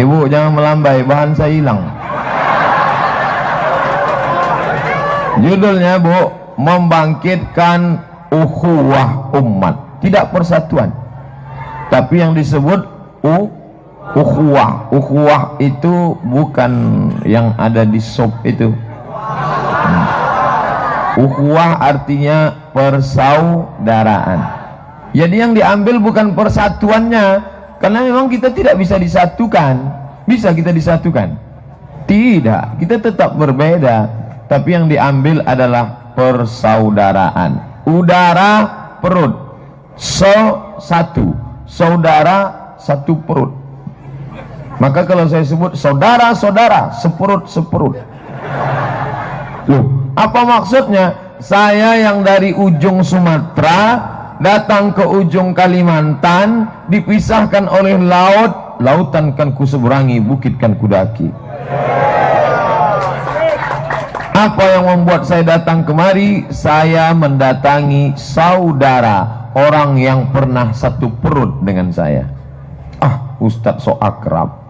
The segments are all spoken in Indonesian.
Ibu jangan melambai, bahan saya hilang. Judulnya Bu, membangkitkan ukhuwah umat, tidak persatuan, tapi yang disebut ukhuwah. Ukhuwah itu bukan yang ada di sop itu. Ukhuwah artinya persaudaraan. Jadi yang diambil bukan persatuannya, karena memang kita tidak bisa disatukan. Bisa kita disatukan? Tidak, kita tetap berbeda. Tapi yang diambil adalah persaudaraan. Udara perut, satu, saudara satu perut. Maka kalau saya sebut saudara-saudara, seperut-seperut. Loh, apa maksudnya? Saya yang dari ujung Sumatera datang ke ujung Kalimantan, dipisahkan oleh laut. Lautan kan ku seberangi, bukit kan ku daki. Apa yang membuat saya datang kemari? Saya mendatangi saudara, orang yang pernah satu perut dengan saya. Ustadz so akrab.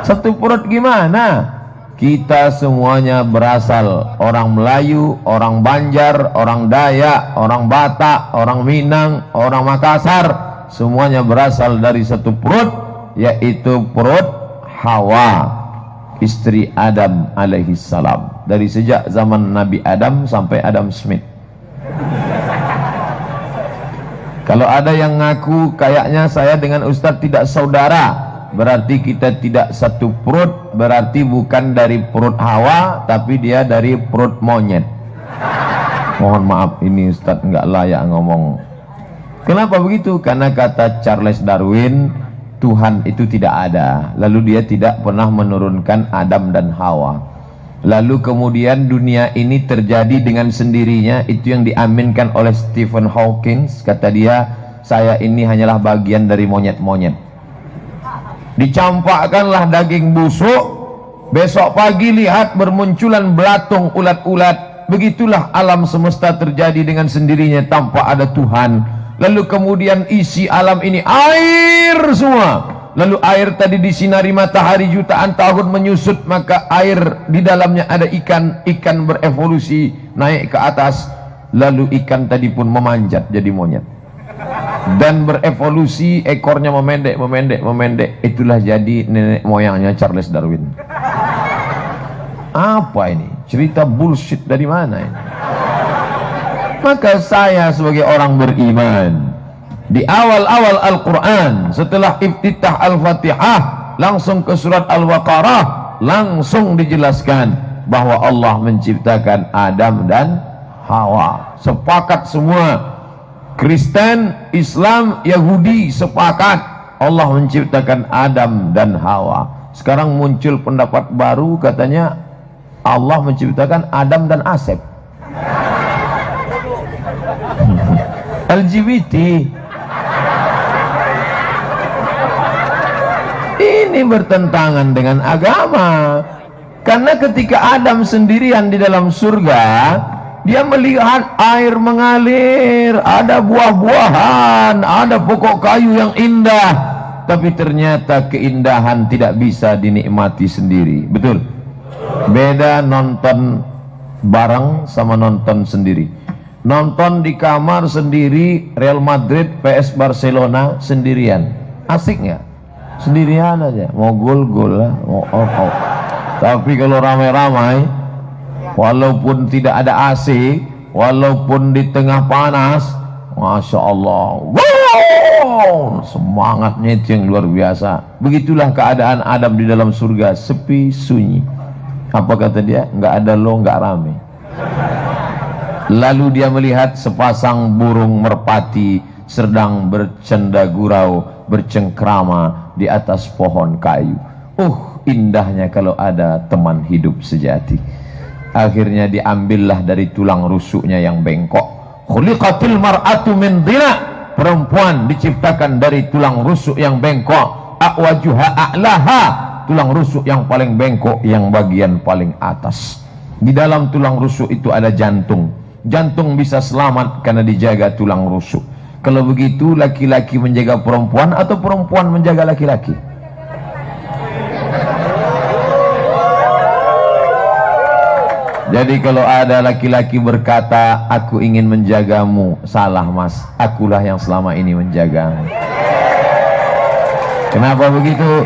Satu perut gimana? Kita semuanya berasal orang Melayu, orang Banjar, orang Dayak, orang Batak, orang Minang, orang Makassar. Semuanya berasal dari satu perut, yaitu perut Hawa, istri Adam alaihissalam. Dari sejak zaman Nabi Adam sampai Adam Smith. Kalau ada yang ngaku kayaknya saya dengan Ustadz tidak saudara, berarti kita tidak satu perut, berarti bukan dari perut Hawa, tapi dia dari perut monyet. Mohon maaf, ini Ustadz nggak layak ngomong. Kenapa begitu? Karena kata Charles Darwin, Tuhan itu tidak ada, lalu dia tidak pernah menurunkan Adam dan Hawa. Lalu kemudian dunia ini terjadi dengan sendirinya. Itu yang diaminkan oleh Stephen Hawking. Kata dia, saya ini hanyalah bagian dari monyet-monyet. Dicampakkanlah daging busuk, besok pagi lihat bermunculan belatung ulat-ulat. Begitulah alam semesta terjadi dengan sendirinya tanpa ada Tuhan. Lalu kemudian isi alam ini air semua. Lalu air tadi disinari matahari jutaan tahun menyusut, maka air di dalamnya ada ikan. Ikan berevolusi naik ke atas, lalu ikan tadi pun memanjat jadi monyet dan berevolusi, ekornya memendek. Itulah jadi nenek moyangnya Charles Darwin. Apa ini? Cerita bullshit dari mana ini? Maka saya sebagai orang beriman, di awal-awal Al-Quran, setelah iftitah Al-Fatihah, langsung ke surat Al-Baqarah, langsung dijelaskan bahwa Allah menciptakan Adam dan Hawa. Sepakat semua, Kristen, Islam, Yahudi sepakat Allah menciptakan Adam dan Hawa. Sekarang muncul pendapat baru, katanya Allah menciptakan Adam dan Asep. LGBT. Ini bertentangan dengan agama. Karena ketika Adam sendirian di dalam surga, dia melihat air mengalir, ada buah-buahan, ada pokok kayu yang indah, tapi ternyata keindahan tidak bisa dinikmati sendiri. Betul? Beda nonton bareng sama nonton sendiri. Nonton di kamar sendiri Real Madrid PS Barcelona sendirian, asik nggak? Sendirian aja, mau gol-gol lah, mau off. Tapi kalau ramai-ramai, walaupun tidak ada AC, walaupun di tengah panas, Masya Allah, wow, semangatnya itu yang luar biasa. Begitulah keadaan Adam di dalam surga, sepi sunyi. Apa kata dia? Nggak ada lo, nggak rame. Lalu dia melihat sepasang burung merpati sedang bercanda gurau, bercengkrama di atas pohon kayu. Indahnya kalau ada teman hidup sejati. Akhirnya diambillah dari tulang rusuknya yang bengkok. Khuliqatil mar'atu min dhina. Perempuan diciptakan dari tulang rusuk yang bengkok. A'wajuha a'laha. Tulang rusuk yang paling bengkok, yang bagian paling atas. Di dalam tulang rusuk itu ada jantung. Jantung bisa selamat karena dijaga tulang rusuk. Kalau begitu, laki-laki menjaga perempuan atau perempuan menjaga laki-laki? Jadi kalau ada laki-laki berkata, aku ingin menjagamu, salah mas, akulah yang selama ini menjagamu. Kenapa begitu?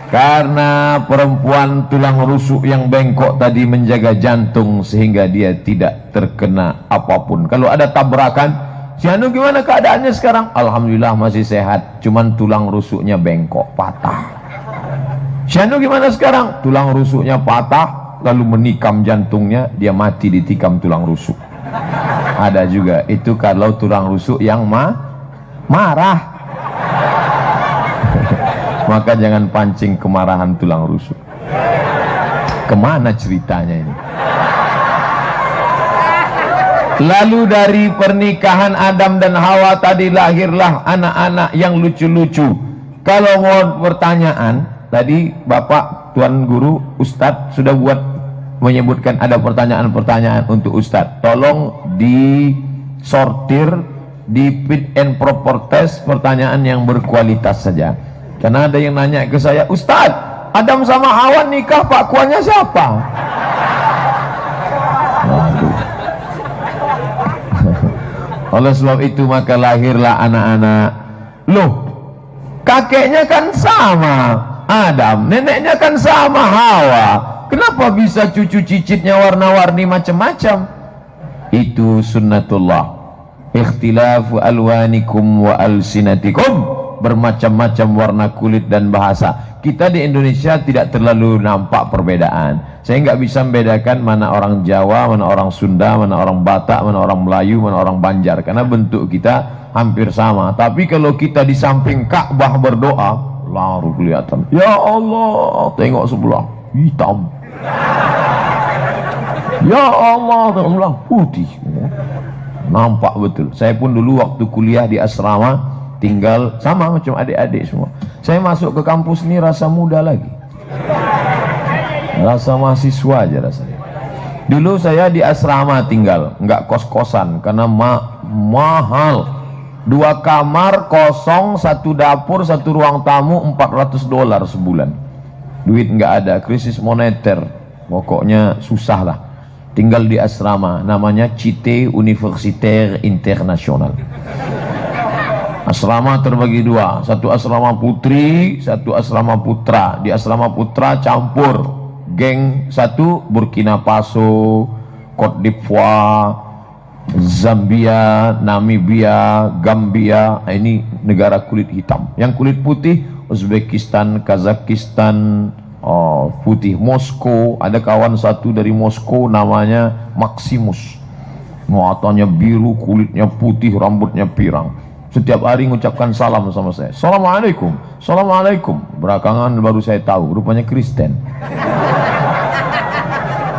Karena perempuan tulang rusuk yang bengkok tadi menjaga jantung sehingga dia tidak terkena apapun. Kalau ada tabrakan, si Anu gimana keadaannya sekarang? Alhamdulillah masih sehat, cuman tulang rusuknya bengkok, patah. Si Anu gimana sekarang? Tulang rusuknya patah, lalu menikam jantungnya, dia mati ditikam tulang rusuk. Ada juga, itu kalau tulang rusuk yang marah. Maka jangan pancing kemarahan tulang rusuk. Kemana ceritanya ini? Lalu dari pernikahan Adam dan Hawa tadi lahirlah anak-anak yang lucu-lucu. Kalau mau pertanyaan, tadi Bapak Tuan Guru Ustadz sudah buat menyebutkan ada pertanyaan-pertanyaan untuk Ustadz. Tolong disortir, di fit and proper test, pertanyaan yang berkualitas saja. Karena ada yang nanya ke saya, Ustadz, Adam sama Hawa nikah, Pak Kuannya siapa? Waduh. Oleh sebab itu maka lahirlah anak-anak. Loh, kakeknya kan sama Adam, neneknya kan sama Hawa. Kenapa bisa cucu cicitnya warna-warni macam-macam? Itu sunnatullah. Ikhtilafu alwanikum wa alsinatikum. Bermacam-macam warna kulit dan bahasa. Kita di Indonesia tidak terlalu nampak perbedaan. Saya nggak bisa membedakan mana orang Jawa, mana orang Sunda, mana orang Batak, mana orang Melayu, mana orang Banjar, karena bentuk kita hampir sama. Tapi kalau kita di samping Ka'bah berdoa, lalu kelihatan, ya Allah, tengok sebelah hitam, ya Allah, tengok sebelah putih, nampak betul. Saya pun dulu waktu kuliah di asrama tinggal sama macam adik-adik semua. Saya masuk ke kampus ini rasa muda lagi, rasa mahasiswa aja rasanya. Dulu saya di asrama tinggal, nggak kos-kosan karena mahal. 2 kamar kosong, 1 dapur, 1 ruang tamu, $400 sebulan. Duit nggak ada, krisis moneter, pokoknya susah lah. Tinggal di asrama, namanya Cité Universitaire International. Asrama terbagi 2, satu asrama putri, satu asrama putra. Di asrama putra campur, geng 1 Burkina Faso, Cote d'Ivoire, Zambia, Namibia, Gambia. Ini negara kulit hitam. Yang kulit putih Uzbekistan, Kazakhstan, putih Moskow. Ada kawan 1 dari Moskow namanya Maximus, matanya biru, kulitnya putih, rambutnya pirang. Setiap hari mengucapkan salam sama saya, Assalamualaikum, Assalamualaikum. Belakangan baru saya tahu, rupanya Kristen.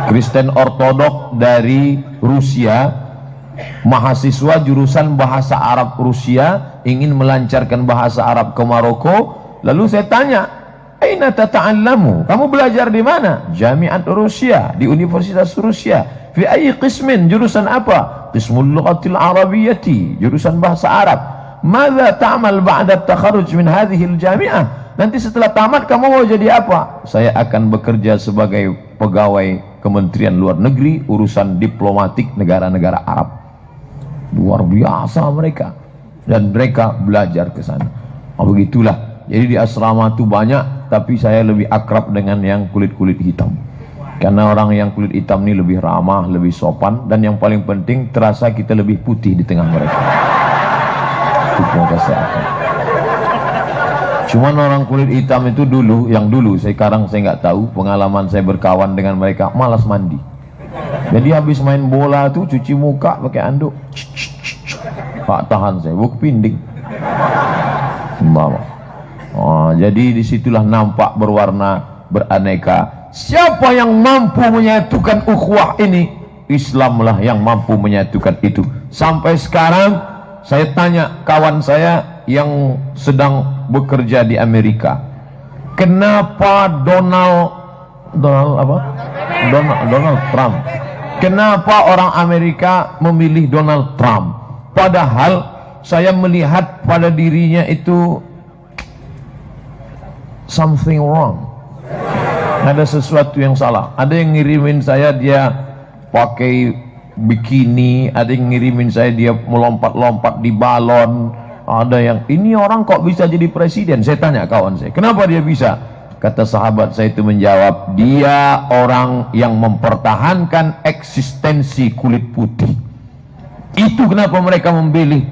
Kristen Ortodok dari Rusia, mahasiswa jurusan bahasa Arab Rusia, ingin melancarkan bahasa Arab ke Maroko. Lalu saya tanya, aina tata'allamu? Kamu belajar di mana? Jami'at Rusia, di Universitas Rusia. Fi ayyi qismin? Jurusan apa? Qismul lughatil arabiyyati, jurusan bahasa Arab. Madza ta'mal ba'da takharuj min hadhihi al-jami'ah? Nanti setelah tamat kamu mau jadi apa? Saya akan bekerja sebagai pegawai Kementerian Luar Negeri, urusan diplomatik negara-negara Arab. Luar biasa mereka, dan mereka belajar ke sana. Begitulah. Jadi di asrama itu banyak, tapi saya lebih akrab dengan yang kulit-kulit hitam. Karena orang yang kulit hitam ini lebih ramah, lebih sopan, dan yang paling penting terasa kita lebih putih di tengah mereka. Cuman orang kulit hitam itu dulu, sekarang saya nggak tahu, pengalaman saya berkawan dengan mereka, malas mandi. Jadi habis main bola tuh cuci muka pakai anduk, Pak tahan saya, buk pinding. Jadi disitulah nampak berwarna, beraneka. Siapa yang mampu menyatukan ukhuwah ini? Islamlah yang mampu menyatukan itu. Sampai sekarang saya tanya kawan saya yang sedang bekerja di Amerika, kenapa Donald Trump, kenapa orang Amerika memilih Donald Trump? Padahal saya melihat pada dirinya itu something wrong, ada sesuatu yang salah. Ada yang ngirimin saya, dia pakai bikini, ada yang ngirimin saya dia melompat-lompat di balon, ada yang ini orang kok bisa jadi presiden. Saya tanya kawan saya, kenapa dia bisa? Kata sahabat saya itu menjawab, dia orang yang mempertahankan eksistensi kulit putih. Itu kenapa mereka memilih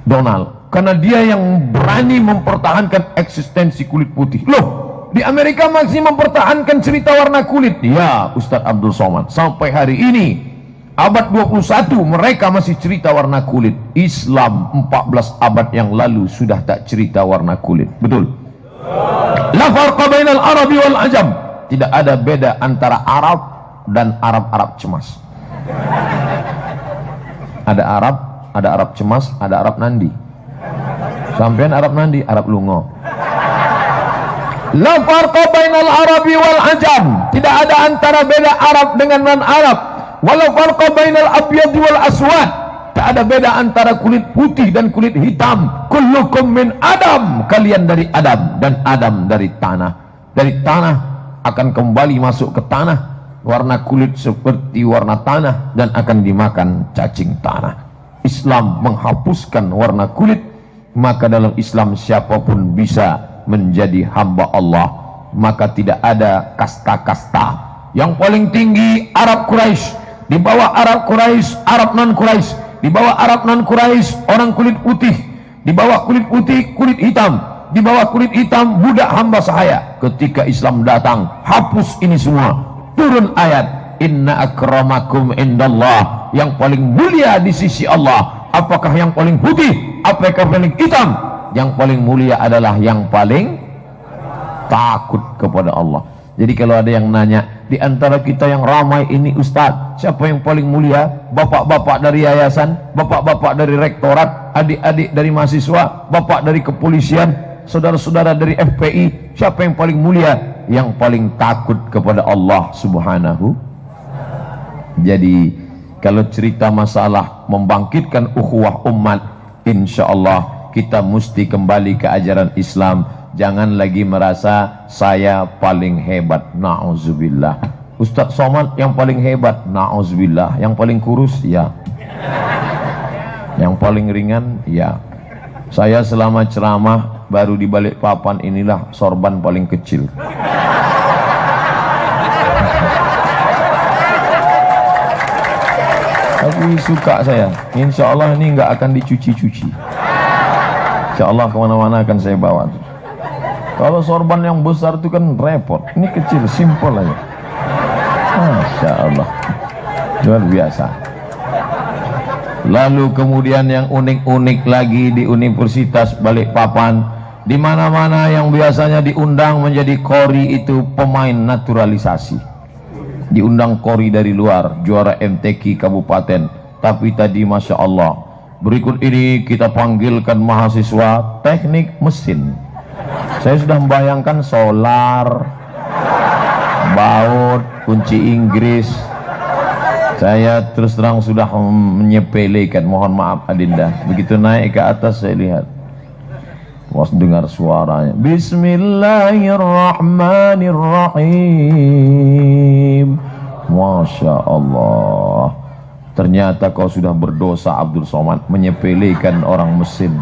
Donald, karena dia yang berani mempertahankan eksistensi kulit putih. Loh, di Amerika masih mempertahankan cerita warna kulit. Ya Ustadz Abdul Somad, sampai hari ini abad 21 mereka masih cerita warna kulit. Islam 14 abad yang lalu sudah tak cerita warna kulit. Betul? La farqa bainal arabi wal ajam. Tidak ada beda antara Arab dan Arab cemas. Ada Arab cemas, ada Arab nandi. Sampean Arab nandi, Arab lungo. La farqa bainal arabi wal ajam. Tidak ada antara beda Arab dengan non-Arab. Wala farqa bainal abyad wal aswad. Tak ada beda antara kulit putih dan kulit hitam. Kullukum min Adam. Kalian dari Adam, dan Adam dari tanah. Dari tanah akan kembali masuk ke tanah. Warna kulit seperti warna tanah dan akan dimakan cacing tanah. Islam menghapuskan warna kulit, maka dalam Islam siapapun bisa menjadi hamba Allah. Maka tidak ada kasta-kasta. Yang paling tinggi Arab Quraisy, di bawah Arab Quraisy Arab non Quraisy, di bawah Arab non Quraisy orang kulit putih, di bawah kulit putih kulit hitam, di bawah kulit hitam budak hamba sahaya. Ketika Islam datang, hapus ini semua. Turun ayat, inna akramakum indallah, yang paling mulia di sisi Allah. Apakah yang paling putih? Apakah paling hitam? Yang paling mulia adalah yang paling takut kepada Allah. Jadi kalau ada yang nanya, di antara kita yang ramai ini Ustadz, siapa yang paling mulia? Bapak-bapak dari yayasan, bapak-bapak dari rektorat, adik-adik dari mahasiswa, bapak dari kepolisian, saudara-saudara dari FPI, siapa yang paling mulia? Yang paling takut kepada Allah Subhanahu. Jadi kalau cerita masalah membangkitkan ukhuwah umat, insya Allah kita mesti kembali ke ajaran Islam. Jangan lagi merasa saya paling hebat. Na'udzubillah. Ustadz Somad yang paling hebat. Na'udzubillah. Yang paling kurus, ya. Yang paling ringan, ya. Saya selama ceramah baru di balik papan inilah sorban paling kecil. Tapi suka saya. Insya Allah ini nggak akan dicuci-cuci. Insya Allah kemana-mana akan saya bawa. Kalau sorban yang besar itu kan repot. Ini kecil, simple aja. Masya Allah, luar biasa. Lalu kemudian yang unik-unik lagi di Universitas Balikpapan, di mana-mana yang biasanya diundang menjadi kori itu pemain naturalisasi, diundang kori dari luar, juara MTQ kabupaten. Tapi tadi Masya Allah, berikut ini kita panggilkan mahasiswa teknik mesin. Saya sudah membayangkan solar, baut, kunci Inggris. Saya terus terang sudah menyepelekan, mohon maaf Adinda. Begitu naik ke atas saya lihat, was dengar suaranya, Bismillahirrahmanirrahim. Masya Allah. Ternyata kau sudah berdosa Abdul Somad, menyepelekan orang mesin.